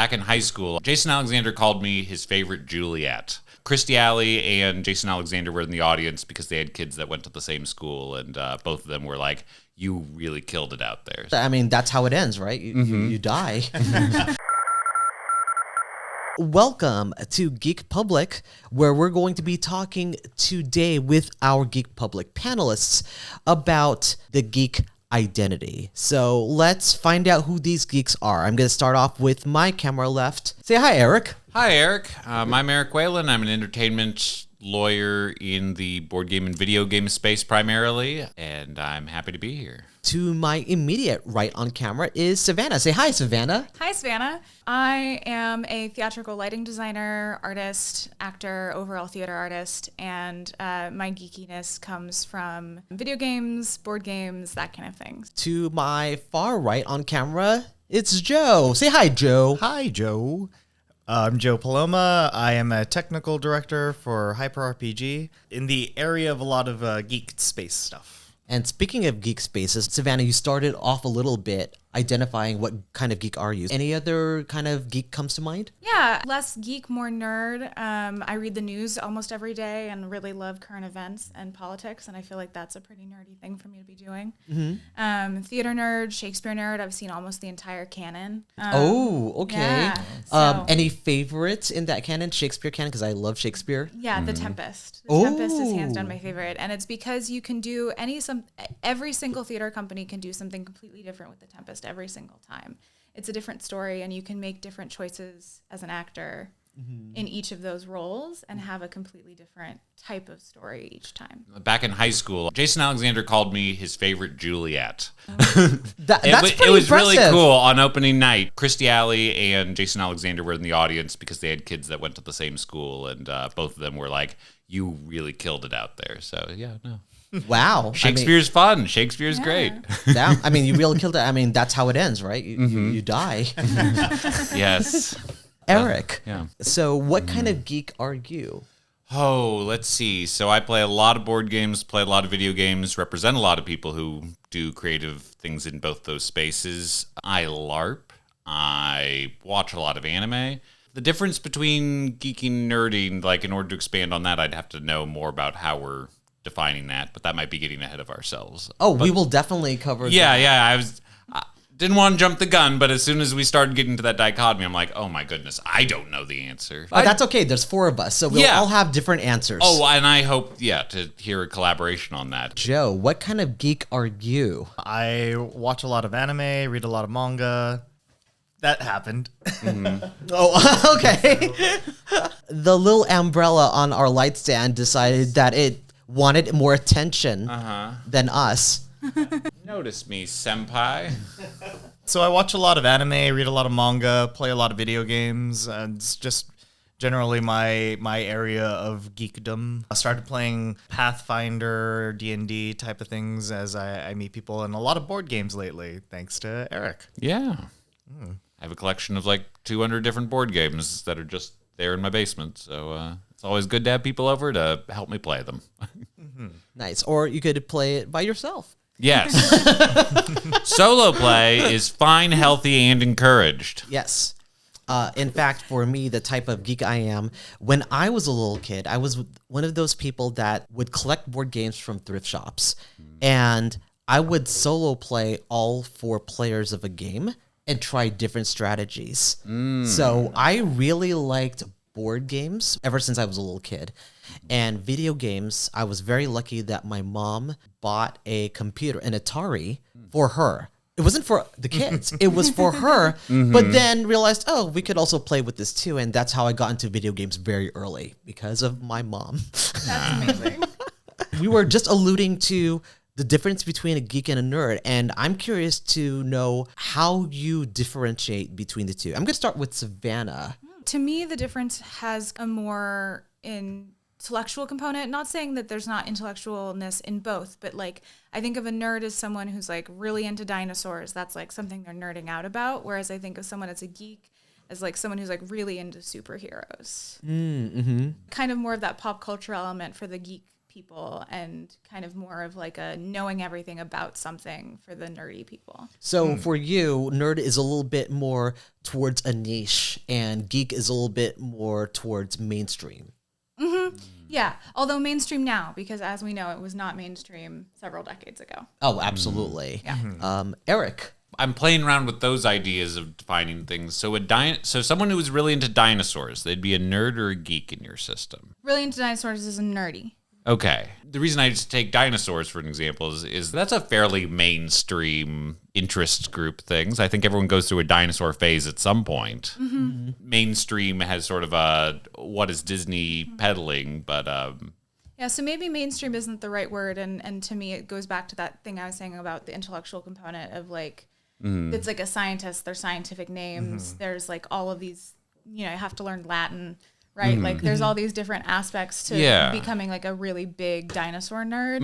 Back in high school, Jason Alexander called me his favorite Juliet. Christy Alley and Jason Alexander were in the audience because they had kids that went to the same school, and both of them were like, you really killed it out there. I mean, that's how it ends, right? You die. Welcome to Geek Public, where we're going to be talking today with our Geek Public panelists about the geek identity. So let's find out who these geeks are. I'm going to start off with my camera left. Say hi, Eric. Hi, Eric. I'm Eric Whalen. I'm an entertainment lawyer in the board game and video game space primarily, and I'm happy to be here. To my immediate right on camera is Savannah. Say hi, Savannah. Hi, Savannah. I am a theatrical lighting designer, artist, actor, overall theater artist, and my geekiness comes from video games, board games, that kind of thing. To my far right on camera, it's Joe. Say hi, Joe. Hi, Joe. I'm Joe Paloma. I am a technical director for Hyper RPG in the area of a lot of geek space stuff. And speaking of geek spaces, Savannah, you started off a little bit identifying what kind of geek are you. Any other kind of geek comes to mind? Yeah, less geek, more nerd. I read the news almost every day and really love current events and politics, and I feel like that's a pretty nerdy thing for me to be doing. Mm-hmm. Theater nerd, Shakespeare nerd. I've seen almost the entire canon. Okay. Yeah, any favorites in that canon, Shakespeare canon? Because I love Shakespeare. Yeah, The Tempest. The Tempest is hands down my favorite, and it's because you can do every single theater company can do something completely different with The Tempest every single time. It's a different story, and you can make different choices as an actor in each of those roles and have a completely different type of story each time. Back in high school, Jason Alexander called me his favorite Juliet. That's pretty it was really impressive. cool. On opening night, Christy Alley and Jason Alexander were in the audience because they had kids that went to the same school, and both of them were like, you really killed it out there. So, yeah, no. Wow. Shakespeare's fun. Shakespeare's great. I mean, you really killed it. I mean, that's how it ends, right? You die. Yes. Eric. Yeah. So what kind of geek are you? Oh, let's see. So I play a lot of board games, play a lot of video games, represent a lot of people who do creative things in both those spaces. I LARP. I watch a lot of anime. The difference between geeky and nerdy, like in order to expand on that, I'd have to know more about how we're defining that, but that might be getting ahead of ourselves. We will definitely cover I didn't want to jump the gun, but as soon as we started getting to that dichotomy, I'm like, oh my goodness, I don't know the answer. But that's okay. There's 4 of us, so we'll all have different answers. Oh, and I hope, to hear a collaboration on that. Joe, what kind of geek are you? I watch a lot of anime, read a lot of manga. That happened. Oh, okay. The little umbrella on our light stand decided that it wanted more attention than us. Notice me, senpai. So I watch a lot of anime, read a lot of manga, play a lot of video games, and it's just generally my area of geekdom. I started playing Pathfinder, D&D type of things as I meet people, and a lot of board games lately, thanks to Eric. Yeah. I have a collection of like 200 different board games that are just there in my basement, so it's always good to have people over to help me play them. Nice. Or you could play it by yourself. Yes. Solo play is fine, healthy, and encouraged. Yes. In fact, for me, the type of geek I am, when I was a little kid, I was one of those people that would collect board games from thrift shops. And I would solo play all 4 players of a game and try different strategies. So I really liked board games ever since I was a little kid. And video games, I was very lucky that my mom bought a computer, an Atari, for her. It wasn't for the kids. It was for her, but then realized, we could also play with this too. And that's how I got into video games very early, because of my mom. That's amazing. We were just alluding to the difference between a geek and a nerd, and I'm curious to know how you differentiate between the two. I'm going to start with Savannah. To me, the difference has a more intellectual component. Not saying that there's not intellectualness in both, but like I think of a nerd as someone who's like really into dinosaurs. That's like something they're nerding out about. Whereas I think of someone that's a geek as like someone who's like really into superheroes. Kind of more of that pop culture element for the geek people and kind of more of like a knowing everything about something for the nerdy people. So for you, nerd is a little bit more towards a niche, and geek is a little bit more towards mainstream. Yeah, although mainstream now, because as we know, it was not mainstream several decades ago. Oh, absolutely. Yeah. Eric. I'm playing around with those ideas of defining things. So so someone who was really into dinosaurs, they'd be a nerd or a geek in your system. Really into dinosaurs is a nerdy. Okay. The reason I just take dinosaurs for an example is that's a fairly mainstream interest group things. I think everyone goes through a dinosaur phase at some point. Mainstream has sort of a what is Disney peddling, but Yeah, so maybe mainstream isn't the right word, and to me it goes back to that thing I was saying about the intellectual component of like it's like a scientist, their scientific names, there's like all of these, you have to learn Latin, right? Like there's all these different aspects to becoming like a really big dinosaur nerd.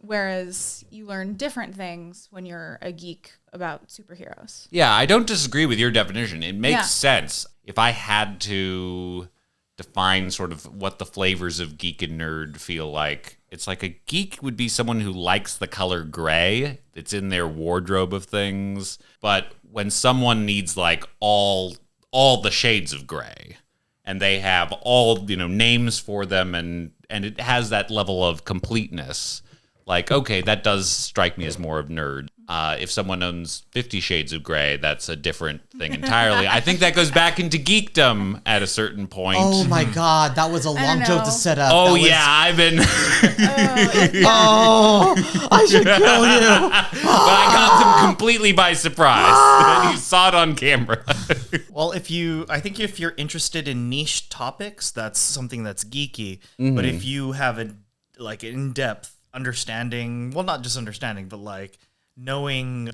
Whereas you learn different things when you're a geek about superheroes. yeah, I don't disagree with your definition. It makes Yeah. sense. If I had to define sort of what the flavors of geek and nerd feel like, it's like a geek would be someone who likes the color gray. It's in their wardrobe of things. But when someone needs like all the shades of gray, and they have all names for them, and it has that level of completeness, like, okay, that does strike me as more of nerd. If someone owns 50 Shades of Grey, that's a different thing entirely. I think that goes back into geekdom at a certain point. Oh my God, that was a long joke to know. set up. Oh, That was- yeah, I've been... Oh, I should kill you. but I got them completely by surprise. You saw it on camera. Well, I think if you're interested in niche topics, that's something that's geeky. But if you have an in-depth understanding, well, not just understanding, but like knowing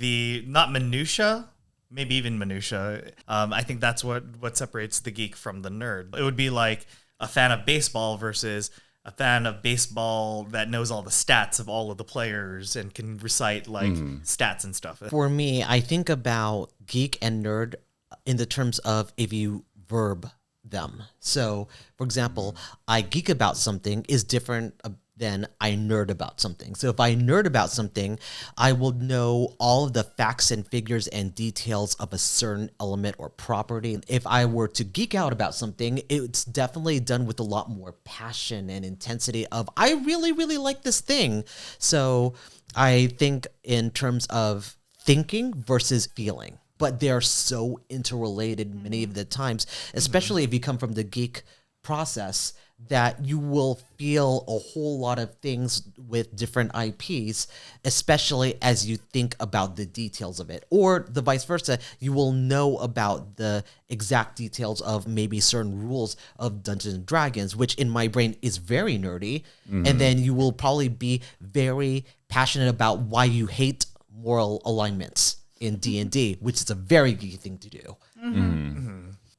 not minutia, maybe even minutia, I think that's what separates the geek from the nerd. It would be like a fan of baseball versus a fan of baseball that knows all the stats of all of the players and can recite like stats and stuff. For me, I think about geek and nerd in the terms of if you verb them. So, for example, I geek about something is different than I nerd about something. So if I nerd about something, I will know all of the facts and figures and details of a certain element or property. If I were to geek out about something, it's definitely done with a lot more passion and intensity of, I really, really like this thing. So I think in terms of thinking versus feeling, but they're so interrelated many of the times, especially if you come from the geek process, that you will feel a whole lot of things with different IPs, especially as you think about the details of it. Or the vice versa, you will know about the exact details of maybe certain rules of Dungeons and Dragons, which in my brain is very nerdy. And then you will probably be very passionate about why you hate moral alignments in D&D, which is a very geeky thing to do.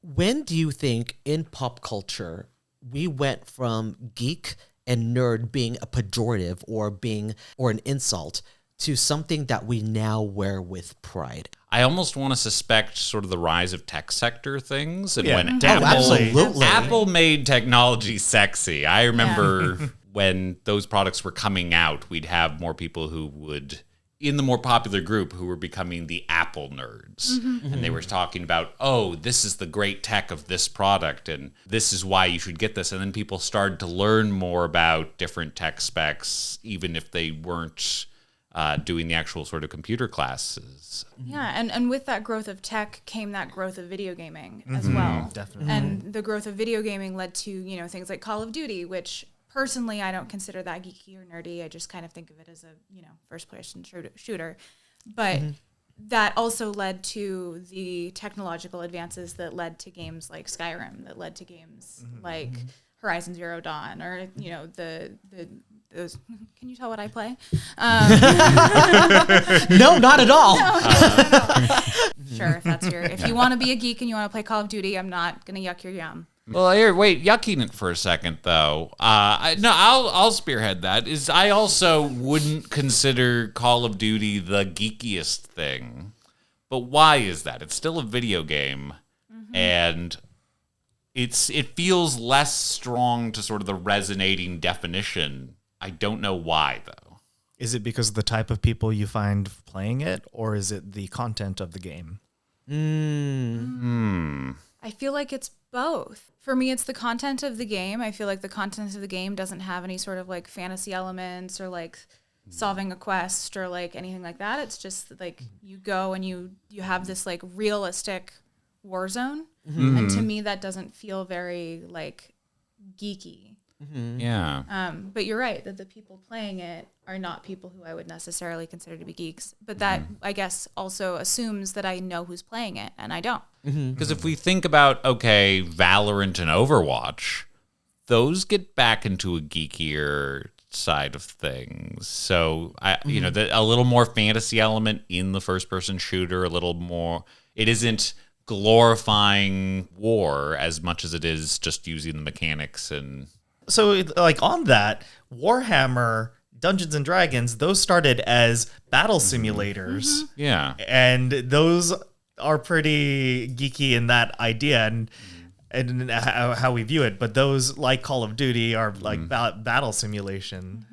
When do you think in pop culture we went from geek and nerd being a pejorative or an insult to something that we now wear with pride? I almost want to suspect sort of the rise of tech sector things. And Yeah, when absolutely. Apple made technology sexy. I remember when those products were coming out, we'd have more people who would, in the more popular group, who were becoming the Apple nerds. And they were talking about, oh, this is the great tech of this product, and this is why you should get this. And then people started to learn more about different tech specs, even if they weren't doing the actual sort of computer classes. Yeah, and with that growth of tech came that growth of video gaming as well. Definitely. And the growth of video gaming led to, things like Call of Duty, which personally I don't consider that geeky or nerdy. I just kind of think of it as a, first-person shooter. But that also led to the technological advances that led to games like Skyrim, that led to games like Horizon Zero Dawn, or, those. Can you tell what I play? No, not at all. Sure, if you want to be a geek and you want to play Call of Duty, I'm not gonna yuck your yum. Well, here, wait, yucking it for a second, though. I'll spearhead that. I also wouldn't consider Call of Duty the geekiest thing. But why is that? It's still a video game, and it feels less strong to sort of the resonating definition. I don't know why though. Is it because of the type of people you find playing it, or is it the content of the game? I feel like it's both. For me, it's the content of the game. I feel like the content of the game doesn't have any sort of like fantasy elements or like solving a quest or like anything like that. It's just like you go and you have this like realistic war zone. And to me, that doesn't feel very like geeky. Yeah. But you're right that the people playing it are not people who I would necessarily consider to be geeks. But that, I guess, also assumes that I know who's playing it, and I don't. Because if we think about, okay, Valorant and Overwatch, those get back into a geekier side of things. So, a little more fantasy element in the first-person shooter, a little more. It isn't glorifying war as much as it is just using the mechanics and. So, like, on that, Warhammer, Dungeons and Dragons, those started as battle simulators. Yeah. And those are pretty geeky in that idea and how we view it. But those, like Call of Duty, are like battle simulation.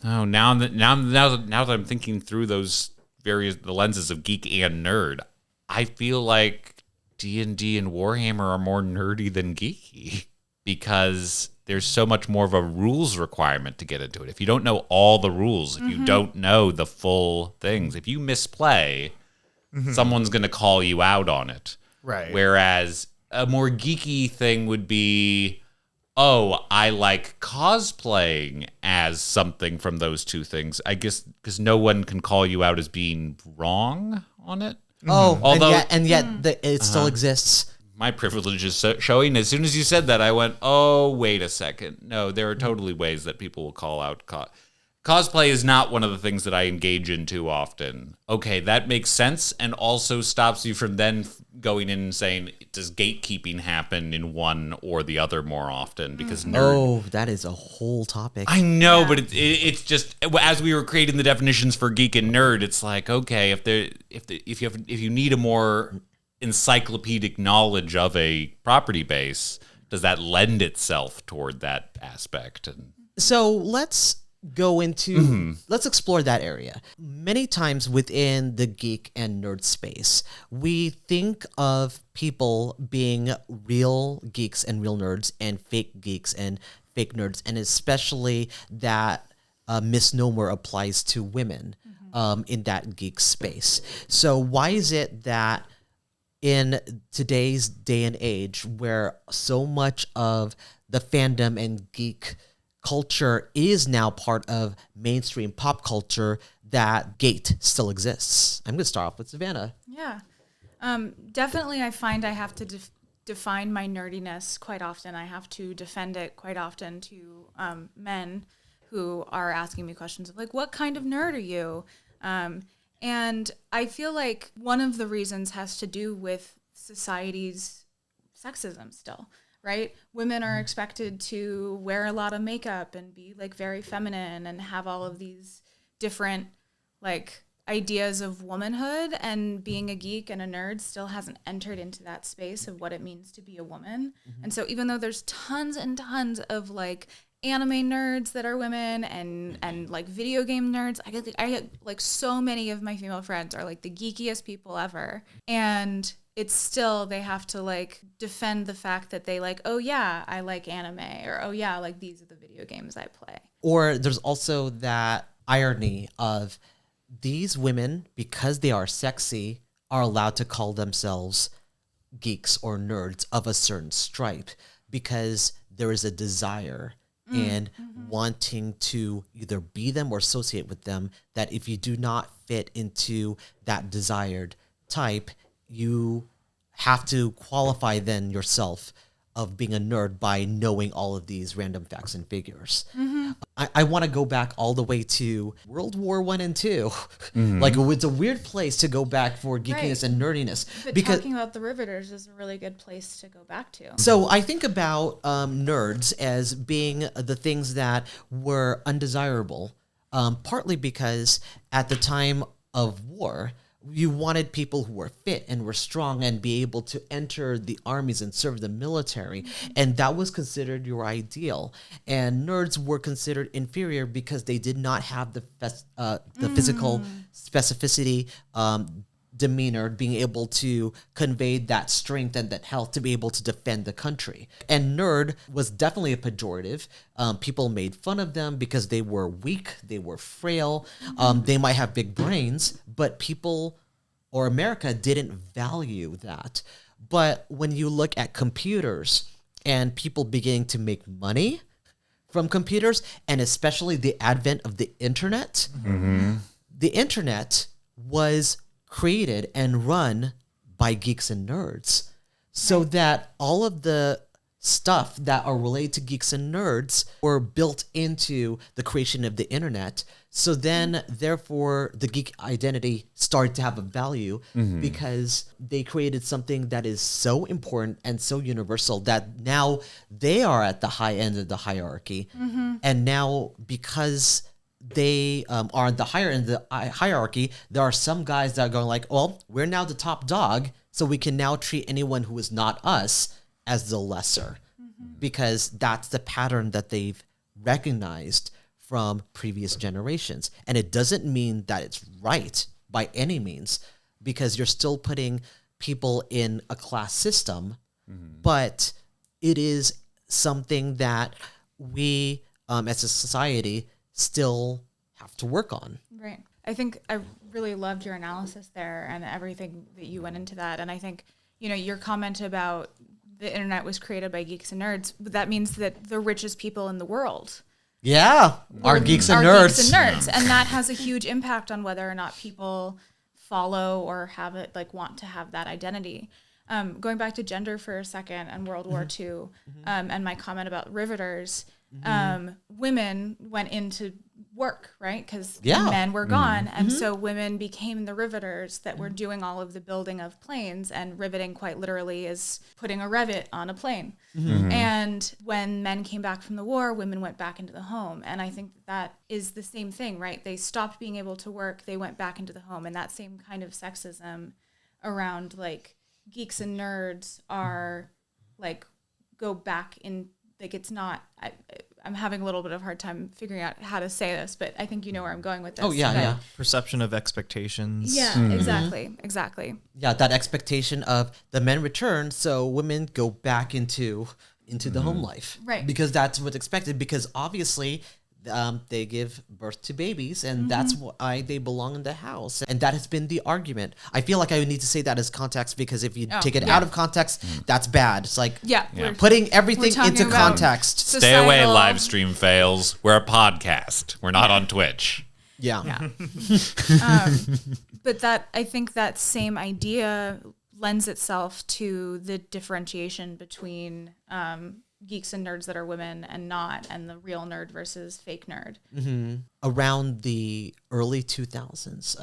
Oh, now that I'm thinking through those the lenses of geek and nerd, I feel like D&D and Warhammer are more nerdy than geeky because there's so much more of a rules requirement to get into it. If you don't know all the rules, if you don't know the full things, if you misplay, someone's going to call you out on it. Right. Whereas a more geeky thing would be, oh, I like cosplaying as something from those two things. I guess because no one can call you out as being wrong on it. Oh, Although, and yet it still exists. My privilege is showing. As soon as you said that, I went, oh, wait a second. No, there are totally ways that people will call out. Cosplay is not one of the things that I engage in too often. Okay, that makes sense and also stops you from then going in and saying, does gatekeeping happen in one or the other more often? Because that is a whole topic. I know, but it's just as we were creating the definitions for geek and nerd, it's like, okay, if you need a more encyclopedic knowledge of a property base, does that lend itself toward that aspect? And so let's go into let's explore that area. Many times within the geek and nerd space, we think of people being real geeks and real nerds and fake geeks and fake nerds, and especially that misnomer applies to women in that geek space. So why is it that in today's day and age, where so much of the fandom and geek culture is now part of mainstream pop culture, that gate still exists? I'm going to start off with Savannah. Yeah. Definitely, I find I have to define my nerdiness quite often. I have to defend it quite often to men who are asking me questions of like, what kind of nerd are you? And I feel like one of the reasons has to do with society's sexism still, right? Women are expected to wear a lot of makeup and be like very feminine and have all of these different like ideas of womanhood, and being a geek and a nerd still hasn't entered into that space of what it means to be a woman. And so even though there's tons and tons of like anime nerds that are women and like video game nerds, I get like so many of my female friends are like the geekiest people ever, and it's still they have to like defend the fact that they like, oh yeah, I like anime, or oh yeah, like these are the video games I play. Or there's also that irony of these women, because they are sexy, are allowed to call themselves geeks or nerds of a certain stripe because there is a desire and wanting to either be them or associate with them, that if you do not fit into that desired type, you have to qualify then yourself of being a nerd by knowing all of these random facts and figures. I want to go back all the way to World War I and II. Like, it's a weird place to go back for geekiness and nerdiness. But talking about the Riveters is a really good place to go back to. So I think about nerds as being the things that were undesirable, partly because at the time of war, You wanted people who were fit and were strong and be able to enter the armies and serve the military. And that was considered your ideal. And nerds were considered inferior because they did not have the physical specificity, demeanor, being able to convey that strength and that health to be able to defend the country. And nerd was definitely a pejorative. People made fun of them because they were weak, they were frail, they might have big brains, but people or America didn't value that. But when you look at computers and people beginning to make money from computers, and especially the advent of the internet, the internet was created and run by geeks and nerds, so that all of the stuff that are related to geeks and nerds were built into the creation of the internet. So then, therefore, the geek identity started to have a value because they created something that is so important and so universal that now they are at the high end of the hierarchy. And now, because they are at the higher end of the hierarchy, there are some guys that are going like, well, we're now the top dog, so we can now treat anyone who is not us as the lesser, because that's the pattern that they've recognized from previous generations. And it doesn't mean that it's right by any means, because you're still putting people in a class system, but it is something that we, as a society, still have to work on. Right. I think I really loved your analysis there and everything that you went into that. And I think, your comment about the internet was created by geeks and nerds, that means that the richest people in the world are geeks and nerds. Geeks and nerds. And that has a huge impact on whether or not people follow or have it, want to have that identity. Going back to gender for a second and World War II, and my comment about riveters, women went into work, right? Because men were gone. And so women became the riveters that were doing all of the building of planes, and riveting quite literally is putting a rivet on a plane. And when men came back from the war, women went back into the home. And I think that is the same thing, right? They stopped being able to work, they went back into the home. And that same kind of sexism around geeks and nerds are go back in, it's not, I'm having a little bit of a hard time figuring out how to say this, but I think you know where I'm going with this. Oh, yeah. Perception of expectations. Yeah, exactly. Yeah, that expectation of the men return, so women go back into the home life. Right. Because that's what's expected, because obviously they give birth to babies, and that's why they belong in the house. And that has been the argument. I feel like I would need to say that as context, because if you take it out of context, that's bad. It's putting everything into context. Stay away, live stream fails. We're a podcast. We're not on Twitch. Yeah. But I think that same idea lends itself to the differentiation between geeks and nerds that are women and not, and the real nerd versus fake nerd. Around the early 2000s,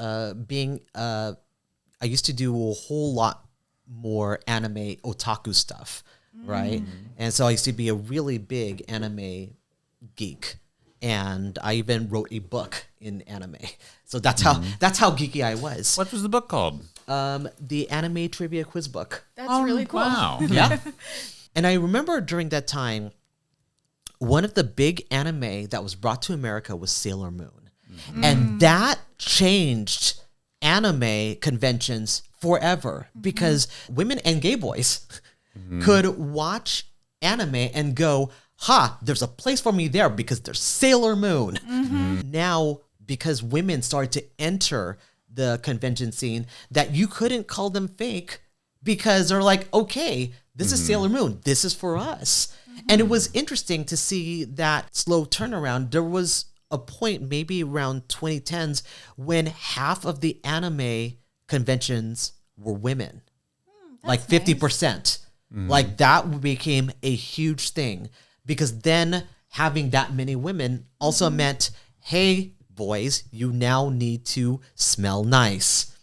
I used to do a whole lot more anime otaku stuff, right? And so I used to be a really big anime geek, and I even wrote a book in anime. So that's how geeky I was. What was the book called? The Anime Trivia Quiz Book. That's really cool. Wow. Yeah. And I remember during that time, one of the big anime that was brought to America was Sailor Moon. And that changed anime conventions forever, because women and gay boys could watch anime and go, there's a place for me there because there's Sailor Moon. Now, because women started to enter the convention scene, that you couldn't call them fake, because they're like, okay, this is Sailor Moon. This is for us. And it was interesting to see that slow turnaround. There was a point, maybe around 2010s, when half of the anime conventions were women. 50%. Like, that became a huge thing, because then having that many women also meant, hey, boys, you now need to smell nice,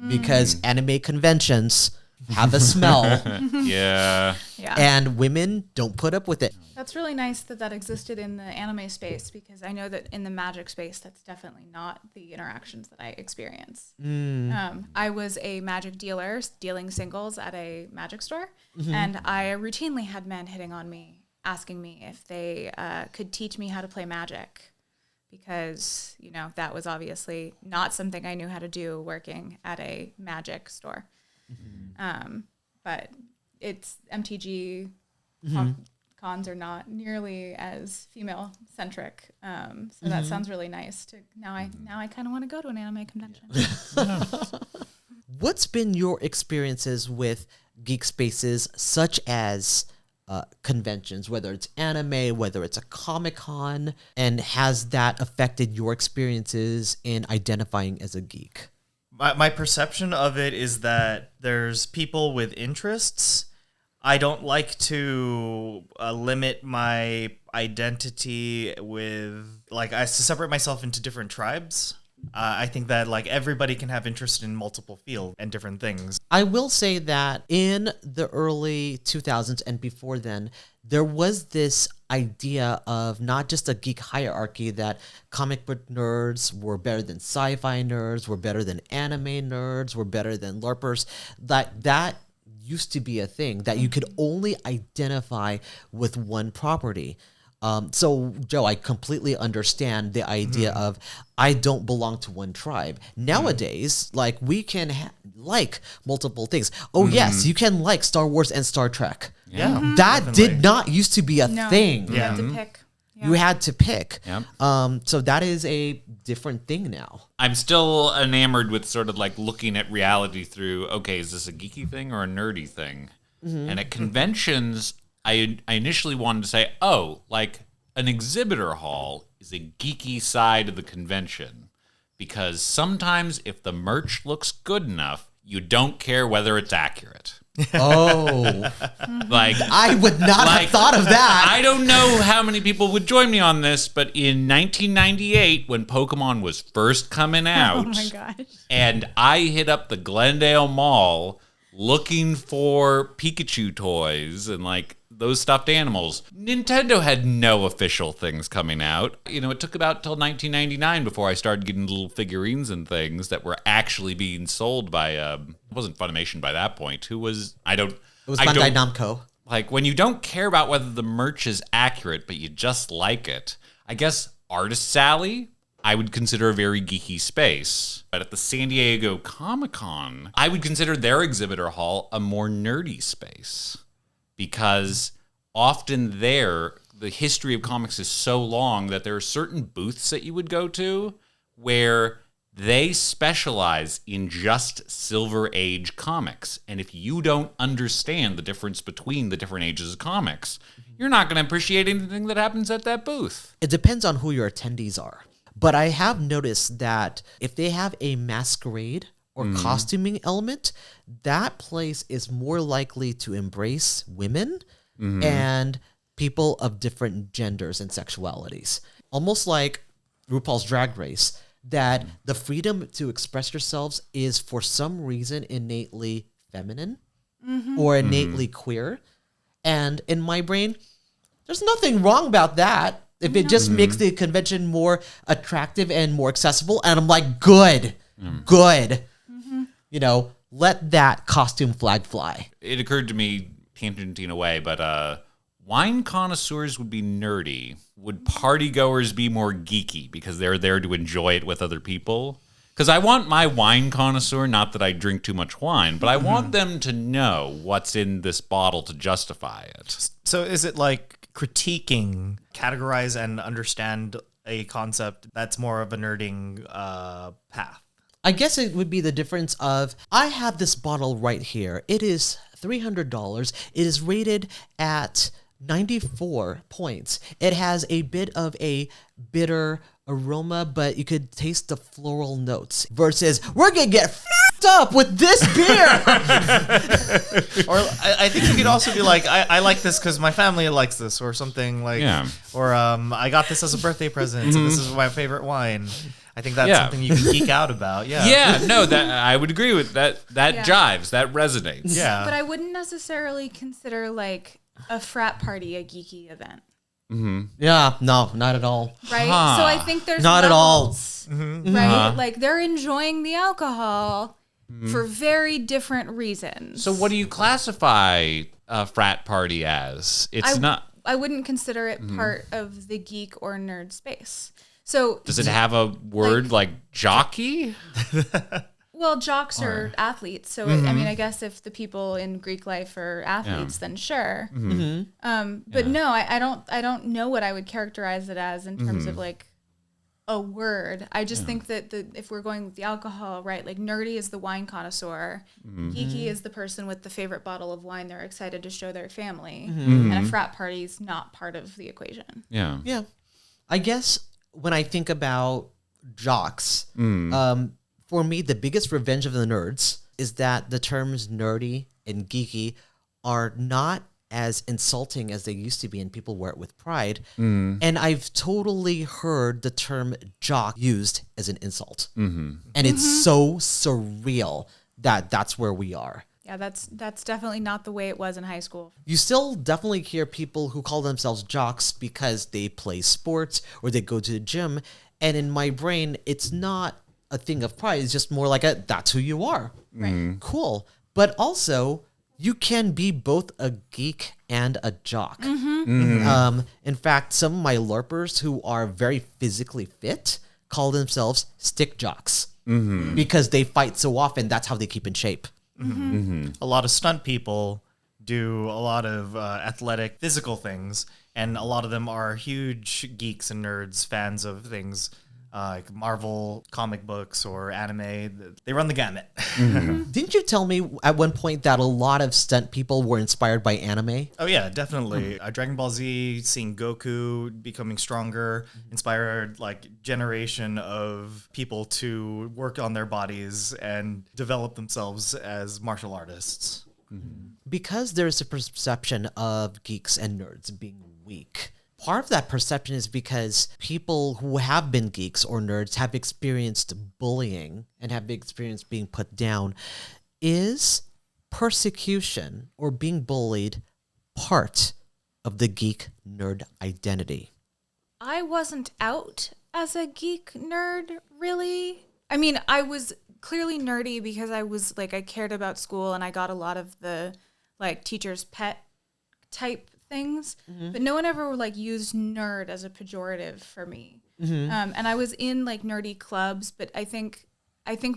because anime conventions have a smell, Yeah. Yeah. and women don't put up with it. That's really nice that that existed in the anime space, because I know that in the magic space, that's definitely not the interactions that I experience. I was a magic dealer dealing singles at a magic store, and I routinely had men hitting on me, asking me if they could teach me how to play magic, because, you know, that was obviously not something I knew how to do working at a magic store. But it's MTG cons are not nearly as female centric. So that sounds really nice. Now I kind of want to go to an anime convention. What's been your experiences with geek spaces, such as conventions, whether it's anime, whether it's a Comic-Con, and has that affected your experiences in identifying as a geek? My perception of it is that there's people with interests. I don't like to limit my identity with, like, I separate myself into different tribes. I think that, like, everybody can have interest in multiple fields and different things. I will say that in the early 2000s and before then, there was this idea of not just a geek hierarchy, that comic book nerds were better than sci-fi nerds, were better than anime nerds, were better than LARPers. That used to be a thing, that you could only identify with one property. So, Joe, I completely understand the idea of I don't belong to one tribe. Nowadays, like, we can like multiple things. Oh, yes, you can like Star Wars and Star Trek. Yeah, That definitely. did not used to be a thing. You have to pick. Yeah. You had to pick. Yep. So that is a different thing now. I'm still enamored with sort of like looking at reality through, okay, is this a geeky thing or a nerdy thing? And at conventions, I initially wanted to say, oh, like an exhibitor hall is a geeky side of the convention, because sometimes if the merch looks good enough, you don't care whether it's accurate. Oh, Like, I would not have thought of that. I don't know how many people would join me on this, but in 1998, when Pokemon was first coming out, Oh my gosh. and I hit up the Glendale Mall looking for Pikachu toys and like those stuffed animals, Nintendo had no official things coming out. You know, it took about till 1999 before I started getting little figurines and things that were actually being sold by, it wasn't Funimation by that point. Who was, It was Bandai Namco. like, when you don't care about whether the merch is accurate, but you just like it, I guess Artist Alley, I would consider a very geeky space. But at the San Diego Comic-Con, I would consider their exhibitor hall a more nerdy space. Because often there, the history of comics is so long that there are certain booths that you would go to where they specialize in just Silver Age comics. And if you don't understand the difference between the different ages of comics, you're not going to appreciate anything that happens at that booth. It depends on who your attendees are. But I have noticed that if they have a masquerade or costuming element, that place is more likely to embrace women and people of different genders and sexualities. Almost like RuPaul's Drag Race, that the freedom to express yourselves is for some reason innately feminine or innately queer. And in my brain, there's nothing wrong about that if it just makes the convention more attractive and more accessible. And I'm like, good. You know, let that costume flag fly. It occurred to me, tangenting away, but wine connoisseurs would be nerdy. Would partygoers be more geeky because they're there to enjoy it with other people? Because I want my wine connoisseur, not that I drink too much wine, but I want them to know what's in this bottle to justify it. So is it like critiquing, categorize, and understand a concept that's more of a nerding path? I guess it would be the difference of, I have this bottle right here. It is $300. It is rated at 94 points. It has a bit of a bitter aroma, but you could taste the floral notes. Versus, we're going to get f***ed up with this beer. Or I think you could also be like, I like this because my family likes this, or something like, Yeah. or I got this as a birthday present, so this is my favorite wine. I think that's Yeah. something you can geek out about. Yeah. Yeah, no, that I would agree with that. That Yeah. jives. That resonates. Yeah. But I wouldn't necessarily consider like a frat party a geeky event, Yeah, no, not at all. right? Huh. So I think there's Not at all. levels, right? Like they're enjoying the alcohol for very different reasons. So, what do you classify a frat party as? It's not. I wouldn't consider it part of the geek or nerd space. So Does it have a word like jockey? well, jocks are athletes. So I mean, I guess if the people in Greek life are athletes, then sure. But no, I don't know what I would characterize it as in terms of like a word. I just think that if we're going with the alcohol, right? Like nerdy is the wine connoisseur, geeky is the person with the favorite bottle of wine they're excited to show their family, and a frat party is not part of the equation. Yeah. Yeah. I guess when I think about jocks, for me, the biggest revenge of the nerds is that the terms nerdy and geeky are not as insulting as they used to be, and people wear it with pride. And I've totally heard the term jock used as an insult. And it's so surreal that that's where we are. Yeah, that's definitely not the way it was in high school. You still definitely hear people who call themselves jocks because they play sports or they go to the gym. And in my brain, it's not a thing of pride. It's just more like that's who you are. Right. Cool. But also, you can be both a geek and a jock. In fact, some of my LARPers who are very physically fit call themselves stick jocks because they fight so often. That's how they keep in shape. A lot of stunt people do a lot of athletic, physical things, and a lot of them are huge geeks and nerds, fans of things like Marvel comic books or anime. They run the gamut. Didn't you tell me at one point that a lot of stunt people were inspired by anime? Oh yeah, definitely. Dragon Ball Z, seeing Goku becoming stronger, inspired like generation of people to work on their bodies and develop themselves as martial artists. Because there's a perception of geeks and nerds being weak. Part of that perception is because people who have been geeks or nerds have experienced bullying and have experienced being put down. Is persecution or being bullied part of the geek nerd identity? I wasn't out as a geek nerd, really. I mean, I was clearly nerdy because I was like, I cared about school and I got a lot of the like teacher's pet type things, but no one ever like used nerd as a pejorative for me. And I was in like nerdy clubs, but I think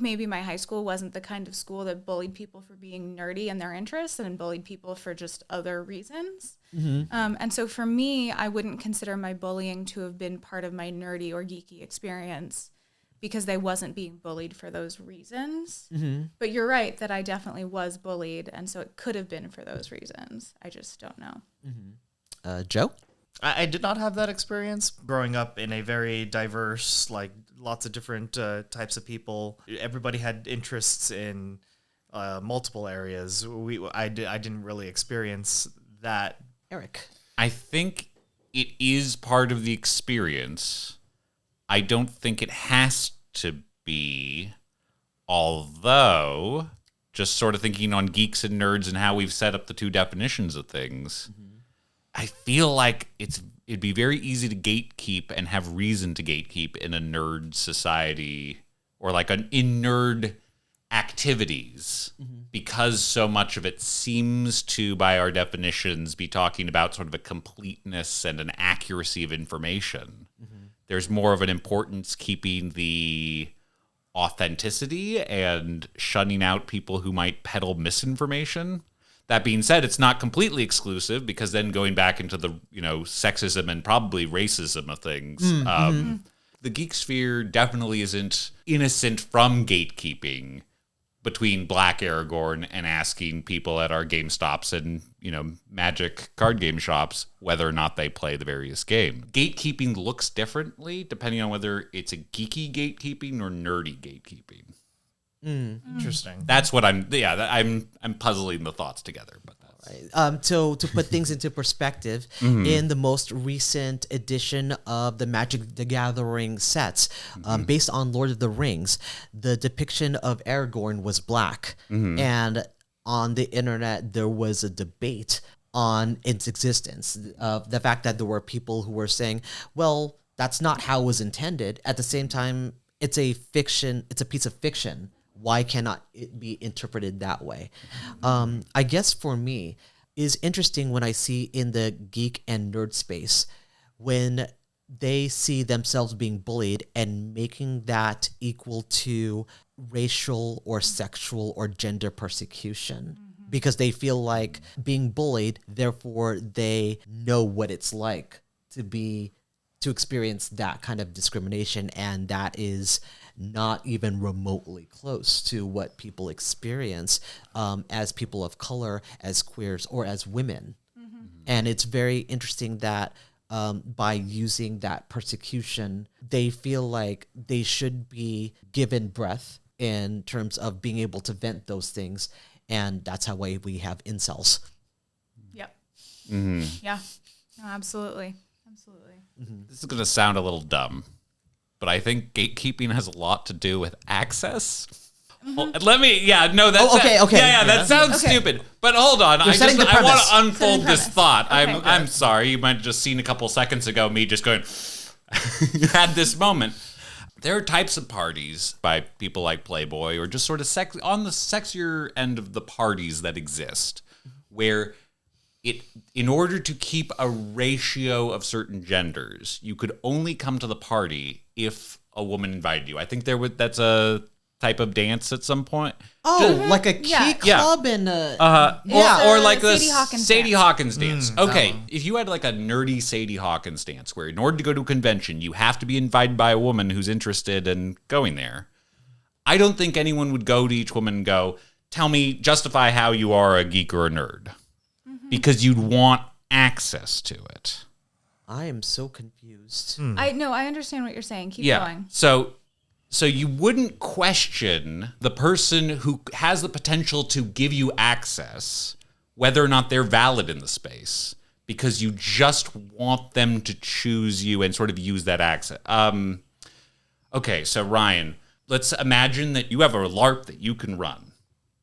maybe my high school wasn't the kind of school that bullied people for being nerdy and their interests and bullied people for just other reasons. And so for me, I wouldn't consider my bullying to have been part of my nerdy or geeky experience because I wasn't being bullied for those reasons. But you're right that I definitely was bullied, and so it could have been for those reasons. I just don't know. Joe? I did not have that experience growing up in a very diverse, like lots of different types of people. Everybody had interests in multiple areas. I didn't really experience that. Eric? I think it is part of the experience. I don't think it has to be, although just sort of thinking on geeks and nerds and how we've set up the two definitions of things, I feel like it'd be very easy to gatekeep and have reason to gatekeep in a nerd society or like in nerd activities because so much of it seems to, by our definitions, be talking about sort of a completeness and an accuracy of information. There's more of an importance keeping the authenticity and shunning out people who might peddle misinformation. That being said, it's not completely exclusive because then going back into the, sexism and probably racism of things, the geek sphere definitely isn't innocent from gatekeeping between Black Aragorn and asking people at our GameStops and, Magic card game shops whether or not they play the various games. Gatekeeping looks differently depending on whether it's a geeky gatekeeping or nerdy gatekeeping. Interesting. That's what I'm puzzling the thoughts together. But To put things into perspective, in the most recent edition of the Magic the Gathering sets, based on Lord of the Rings, the depiction of Aragorn was black. And on the internet, there was a debate on its existence. The fact that there were people who were saying, well, that's not how it was intended. At the same time, it's a fiction, it's a piece of fiction. Why cannot it be interpreted that way? I guess for me, is interesting when I see in the geek and nerd space, when they see themselves being bullied and making that equal to racial or sexual or gender persecution. Because they feel like being bullied, therefore they know what it's like to experience that kind of discrimination, and that is not even remotely close to what people experience as people of color, as queers, or as women. And it's very interesting that by using that persecution, they feel like they should be given breath in terms of being able to vent those things. And that's how we have incels. Yep. Yeah. No, absolutely. Absolutely. This is going to sound a little dumb, but I think gatekeeping has a lot to do with access. Let me, that's okay. that sounds stupid. But hold on, I want to unfold this thought. Okay, I'm sorry, you might have just seen a couple seconds ago me just going, had this moment. There are types of parties by people like Playboy or just sort of on the sexier end of the parties that exist, where in order to keep a ratio of certain genders, you could only come to the party if a woman invited you. I think that's a type of dance at some point. Oh, like a key club and or like the Sadie Hawkins Sadie dance. Hawkins dance. Okay, if you had like a nerdy Sadie Hawkins dance where in order to go to a convention, you have to be invited by a woman who's interested in going there, I don't think anyone would go to each woman and go, tell me, justify how you are a geek or a nerd. Because you'd want access to it. I am so confused. I understand what you're saying. Keep going. So you wouldn't question the person who has the potential to give you access, whether or not they're valid in the space, because you just want them to choose you and sort of use that access. Okay, so Ryan, let's imagine that you have a LARP that you can run.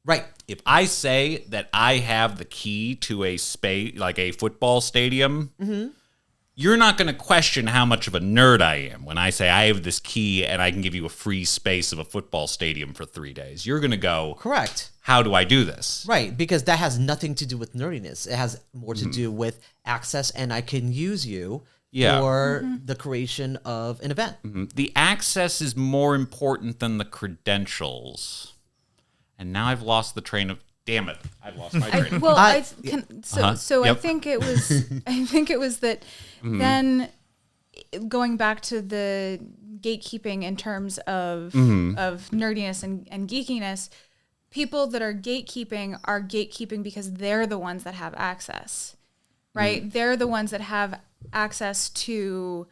Right. If I say that I have the key to a space, like a football stadium, you're not going to question how much of a nerd I am when I say I have this key and I can give you a free space of a football stadium for 3 days. You're going to go, correct. How do I do this? Right, because that has nothing to do with nerdiness. It has more to do with access, and I can use you for the creation of an event. The access is more important than the credentials. And now I've lost the train of. Damn it! I've lost my train. I think it was. I think it was that. Then, going back to the gatekeeping in terms of nerdiness and geekiness, people that are gatekeeping because they're the ones that have access, right? They're the ones that have access to.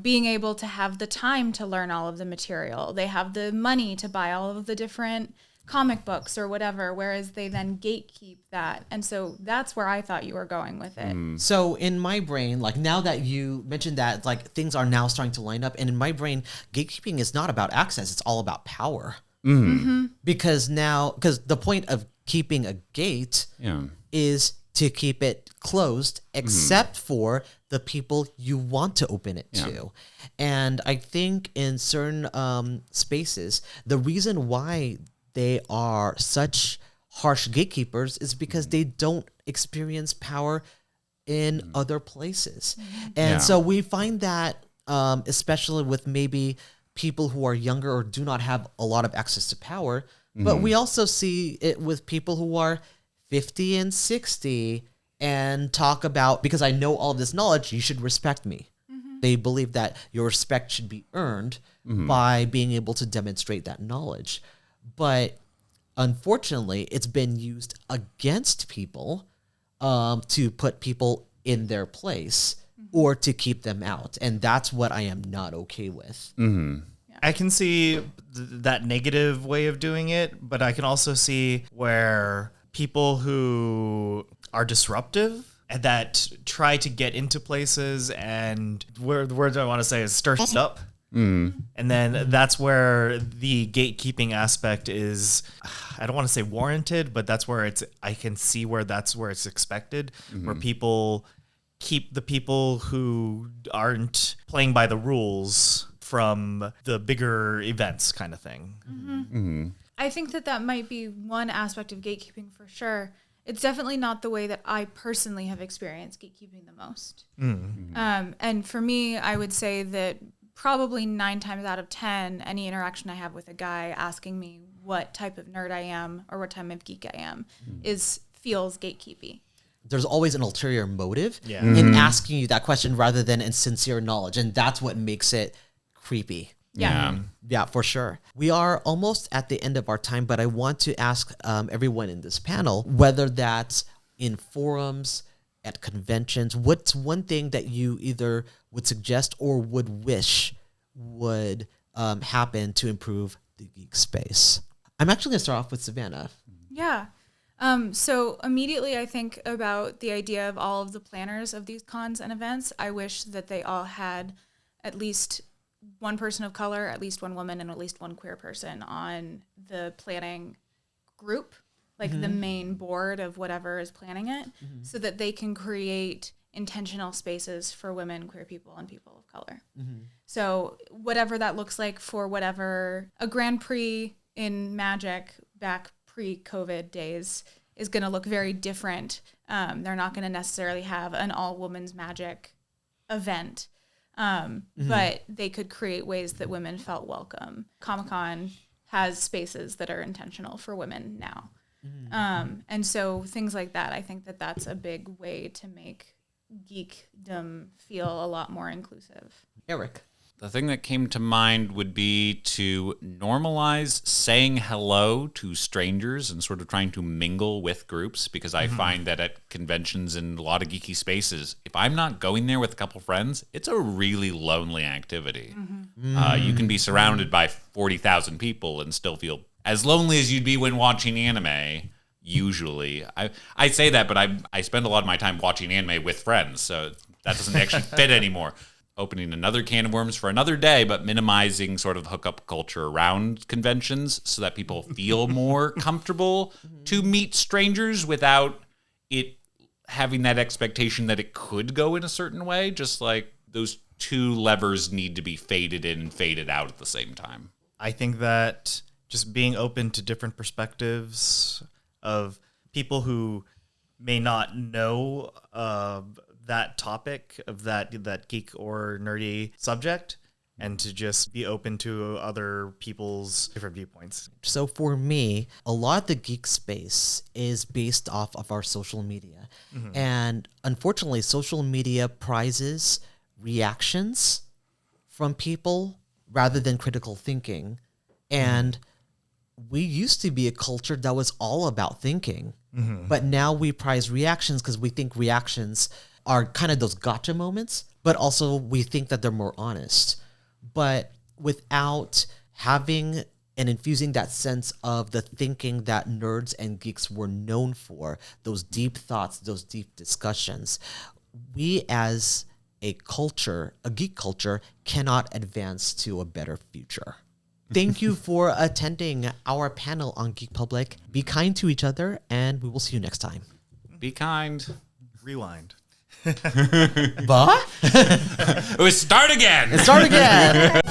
Being able to have the time to learn all of the material. They have the money to buy all of the different comic books or whatever, whereas they then gatekeep that. And so that's where I thought you were going with it. So in my brain, like now that you mentioned that, like things are now starting to line up, and in my brain, gatekeeping is not about access, it's all about power. Because the point of keeping a gate is to keep it closed, except for the people you want to open it to. And I think in certain spaces, the reason why they are such harsh gatekeepers is because they don't experience power in other places. And so we find that, especially with maybe people who are younger or do not have a lot of access to power, but we also see it with people who are 50 and 60 and talk about, because I know all of this knowledge, you should respect me. They believe that your respect should be earned by being able to demonstrate that knowledge. But unfortunately, it's been used against people to put people in their place or to keep them out. And that's what I am not okay with. I can see that negative way of doing it, but I can also see where people who are disruptive and that try to get into places, and the words I want to say is stir shit up. And then that's where the gatekeeping aspect is, I don't want to say warranted, but that's where I can see where it's expected, where people keep the people who aren't playing by the rules from the bigger events kind of thing. I think that might be one aspect of gatekeeping for sure. It's definitely not the way that I personally have experienced gatekeeping the most. And for me, I would say that probably 9 times out of 10, any interaction I have with a guy asking me what type of nerd I am or what type of geek I am feels gatekeepy. There's always an ulterior motive in asking you that question rather than in sincere knowledge. And that's what makes it creepy. Yeah, for sure. We are almost at the end of our time, but I want to ask everyone in this panel, whether that's in forums, at conventions, what's one thing that you either would suggest or would wish would happen to improve the geek space? I'm actually going to start off with Savannah. Yeah. So immediately I think about the idea of all of the planners of these cons and events. I wish that they all had at least one person of color, at least one woman, and at least one queer person on the planning group, like the main board of whatever is planning it, so that they can create intentional spaces for women, queer people, and people of color. So whatever that looks like for whatever a Grand Prix in Magic back pre-COVID days is going to look very different. They're not going to necessarily have an all-women's Magic event, but they could create ways that women felt welcome. Comic-Con has spaces that are intentional for women now. And so things like that, I think that that's a big way to make geekdom feel a lot more inclusive. Eric. The thing that came to mind would be to normalize saying hello to strangers and sort of trying to mingle with groups, because I find that at conventions and a lot of geeky spaces, if I'm not going there with a couple friends, it's a really lonely activity. You can be surrounded by 40,000 people and still feel as lonely as you'd be when watching anime. Usually, I say that, but I spend a lot of my time watching anime with friends, so that doesn't actually fit anymore. Opening another can of worms for another day, but minimizing sort of hookup culture around conventions so that people feel more comfortable to meet strangers without it having that expectation that it could go in a certain way. Just like those two levers need to be faded in and faded out at the same time. I think that just being open to different perspectives of people who may not know that topic of that geek or nerdy subject, and to just be open to other people's different viewpoints. So for me, a lot of the geek space is based off of our social media. And unfortunately, social media prizes reactions from people rather than critical thinking. And we used to be a culture that was all about thinking, but now we prize reactions because we think reactions are kind of those gotcha moments, but also we think that they're more honest. But without having and infusing that sense of the thinking that nerds and geeks were known for, those deep thoughts, those deep discussions, we as a culture, a geek culture, cannot advance to a better future. Thank you for attending our panel on Geek Public. Be kind to each other, and we will see you next time. Be kind. Rewind. But Start again. start again.